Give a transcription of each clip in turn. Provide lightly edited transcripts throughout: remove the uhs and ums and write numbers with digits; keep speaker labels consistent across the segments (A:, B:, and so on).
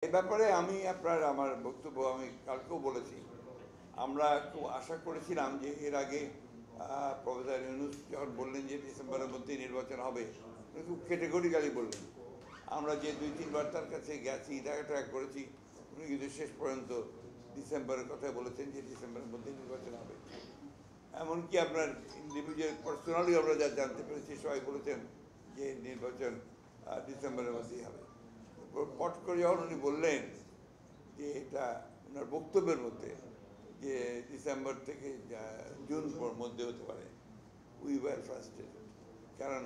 A: এই ব্যাপারে আমি আমার বক্তব্য আমি কালকেও বলেছি। আমরা খুব আশা করেছিলাম যে এর আগে প্রফেসর ইউনূস যখন বললেন যে ডিসেম্বরের মধ্যেই নির্বাচন হবে, উনি খুব ক্যাটেগরিক্যালি বললেন। আমরা যে 2-3 বার তার কাছে গেছি, দেখা করেছি, উনি কিন্তু শেষ পর্যন্ত ডিসেম্বরের কথা বলেছেন যে ডিসেম্বরের মধ্যেই নির্বাচন হবে। এমনকি আপনার ইন্ডিভিজুয়াল পার্সোনালি আমরা যা জানতে পেরেছি সবাই বলেছেন যে নির্বাচন ডিসেম্বরের মধ্যেই হবে। পট করে যখন উনি বললেন যে এটা ওনার বক্তব্যের মধ্যে যে ডিসেম্বর থেকে জুন মধ্যে হতে পারে, উই ওয়ার ফ্রাস্ট্রেটেড। কারণ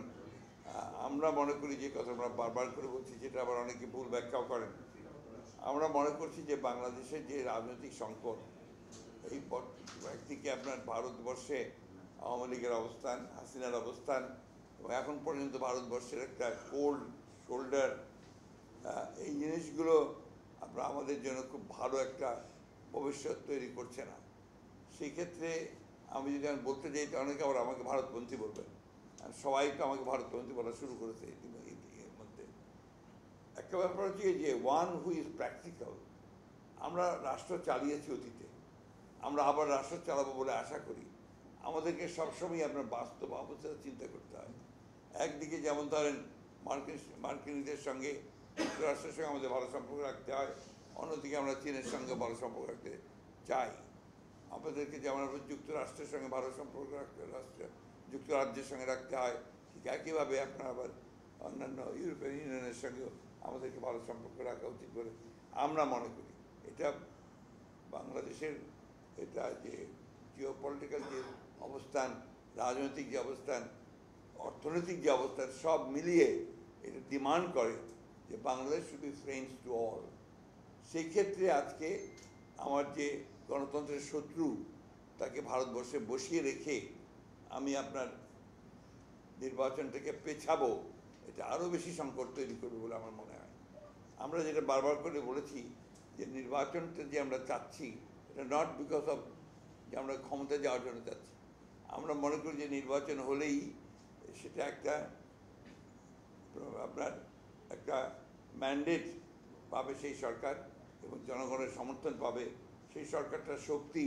A: আমরা মনে করি যে কথা আমরা বারবার করে বলছি, যেটা আবার অনেকে ভুল ব্যাখ্যাও করেন। আমরা মনে করছি যে বাংলাদেশের যে রাজনৈতিক সংকট, এই একদিকে আপনার ভারতবর্ষে আওয়ামী লীগের অবস্থান, হাসিনার অবস্থান, এবং এখন পর্যন্ত ভারতবর্ষের একটা কোল্ড শোল্ডার, এই জিনিসগুলো আপনার আমাদের জন্য খুব ভালো একটা ভবিষ্যৎ তৈরি করছে না। সেই ক্ষেত্রে আমি যদি আমি বলতে যাই, তো অনেকে আবার আমাকে ভারতপন্থী বলবেন, আর সবাই তো আমাকে ভারতপন্থী বলা শুরু করেছে এর মধ্যে। একটা ব্যাপার হচ্ছে যে ওয়ান হু ইজ প্র্যাকটিক্যাল। আমরা রাষ্ট্র চালিয়েছি অতীতে, আমরা আবার রাষ্ট্র চালাবো বলে আশা করি। আমাদেরকে সবসময় আপনার বাস্তব অবস্থা চিন্তা করতে হয়। একদিকে যেমন ধরেন মার্কিনীদের সঙ্গে, যুক্তরাষ্ট্রের সঙ্গে আমাদের ভালো সম্পর্ক রাখতে হয়, অন্যদিকে আমরা চীনের সঙ্গে ভালো সম্পর্ক রাখতে চাই। আমাদেরকে যেমন যুক্তরাষ্ট্রের সঙ্গে ভালো সম্পর্ক যুক্তরাজ্যের সঙ্গে রাখতে হয়, ঠিক একইভাবে আপনার আবার অন্যান্য ইউরোপিয়ান ইউনিয়নের সঙ্গেও আমাদেরকে ভালো সম্পর্ক রাখা উচিত বলে আমরা মনে করি। এটা বাংলাদেশের এটা যে জিওপলিটিক্যাল যে অবস্থান, রাজনৈতিক যে অবস্থান, অর্থনৈতিক যে অবস্থান, সব মিলিয়ে এটা ডিমান্ড করে যে Bangladesh should be friends to all. সেই ক্ষেত্রে আজকে আমার যে গণতন্ত্রের শত্রু, তাকে ভারতবর্ষে বসিয়ে রেখে আমি আপনার নির্বাচনটাকে পেছাবো, এটা আরও বেশি সংকট তৈরি করবে বলে আমার মনে হয়। আমরা যেটা বারবার করে বলেছি যে নির্বাচনটা যে আমরা চাচ্ছি, এটা নট বিকজ অফ যে আমরা ক্ষমতা যাওয়ার জন্য চাচ্ছি। আমরা মনে করি যে নির্বাচন হলেই সেটা একটা আপনার একটা ম্যান্ডেট পাবে সেই সরকার, এবং জনগণের সমর্থন পাবে সেই সরকারটার শক্তি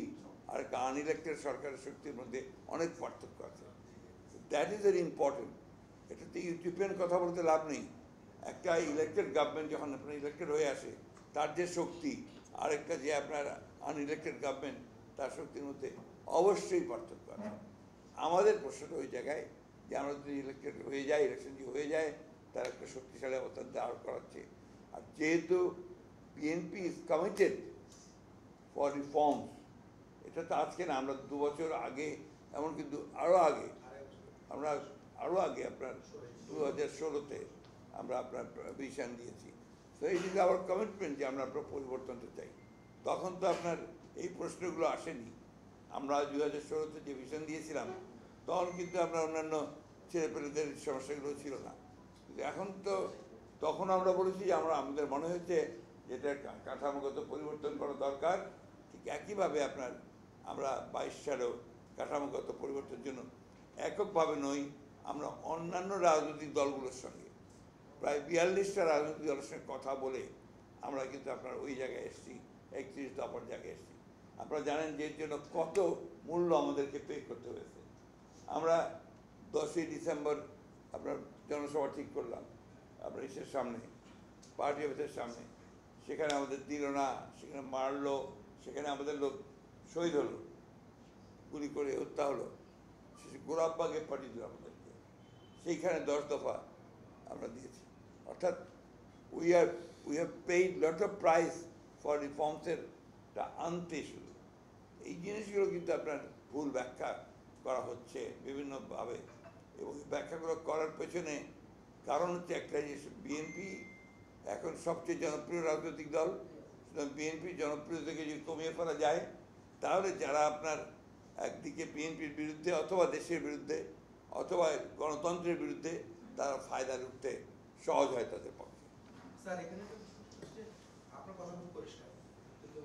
A: আর একটা আনইলেক্টেড সরকারের শক্তির মধ্যে অনেক পার্থক্য আছে। That is very important. এটাতে ইউটিউবিয়ান কথা বলতে লাভ নেই। একটা ইলেক্টেড গভর্নমেন্ট যখন আপনার ইলেক্টেড হয়ে আসে, তার যে শক্তি, আর একটা যে আপনার আনইলেক্টেড গভর্নমেন্ট, তার শক্তির মধ্যে অবশ্যই পার্থক্য আছে। আমাদের প্রশ্নটা ওই জায়গায় যে আমরা যদি ইলেক্টেড হয়ে যাই, ইলেকশন যদি হয়ে যায়, তার একটা শক্তিশালী অবস্থান দাঁড় করাচ্ছে। আর যেহেতু BNP is committed for reforms, এটা তো আজকে না, আমরা 2 বছর আগে, এমন কিন্তু আরও আগে, আমরা আরও আগে আপনার 2016-তে আমরা আপনার ভিশন দিয়েছি। তো এই যে আবার কমিটমেন্ট যে আমরা আপনার পরিবর্তনটা চাই, তখন তো আপনার এই প্রশ্নগুলো আসেনি। আমরা 2016-তে যে ভিশন দিয়েছিলাম, তখন কিন্তু আমরা অন্যান্য ছেলেপেলেদের সমস্যাগুলো ছিল না। কিন্তু এখন তো, তখন আমরা বলেছি যে আমাদের মনে হয়েছে যেটা কাঠামোগত পরিবর্তন করা দরকার। ঠিক একইভাবে আপনার আমরা 22 সালেও কাঠামোগত পরিবর্তনের জন্য এককভাবে নই, আমরা অন্যান্য রাজনৈতিক দলগুলোর সঙ্গে, প্রায় 42টা রাজনৈতিক দলের সঙ্গে কথা বলে আমরা কিন্তু আপনার ওই জায়গায় এসেছি, 31 দফার জায়গায় এসেছি। আপনারা জানেন যে এর জন্য কত মূল্য আমাদেরকে পে করতে হয়েছে। আমরা 10ই ডিসেম্বর আপনার জনসভা ঠিক করলাম আপনার ইসের সামনে, পার্টি অফিসের সামনে। সেখানে আমাদের দিল না, সেখানে মারলো, সেখানে আমাদের লোক শহীদ হলো, গুলি করে হত্যা হলো। শেষে গোলাপবাগে পাঠিয়ে দিল আমাদেরকে। সেইখানে 10 দফা আমরা দিয়েছি। অর্থাৎ we have paid lot of price for রিফর্মসেরটা আনতে শুধু। এই জিনিসগুলো কিন্তু আপনার ভুল ব্যাখ্যা করা হচ্ছে বিভিন্নভাবে, এবং ব্যাখ্যাগুলো করার পেছনে কারণ হচ্ছে একটা, যে বিএনপি এখন সবচেয়ে জনপ্রিয় রাজনৈতিক দল। বিএনপির জনপ্রিয়তাকে যদি কমিয়ে ফেলা যায়, তাহলে যারা আপনার একদিকে বিএনপির বিরুদ্ধে অথবা দেশের বিরুদ্ধে অথবা গণতন্ত্রের বিরুদ্ধে, তারা ফায়দা লুটতে সহজ হয় তাদের পক্ষে।
B: স্যার, এখানে আপনার কথা খুব পরিষ্কার, কিন্তু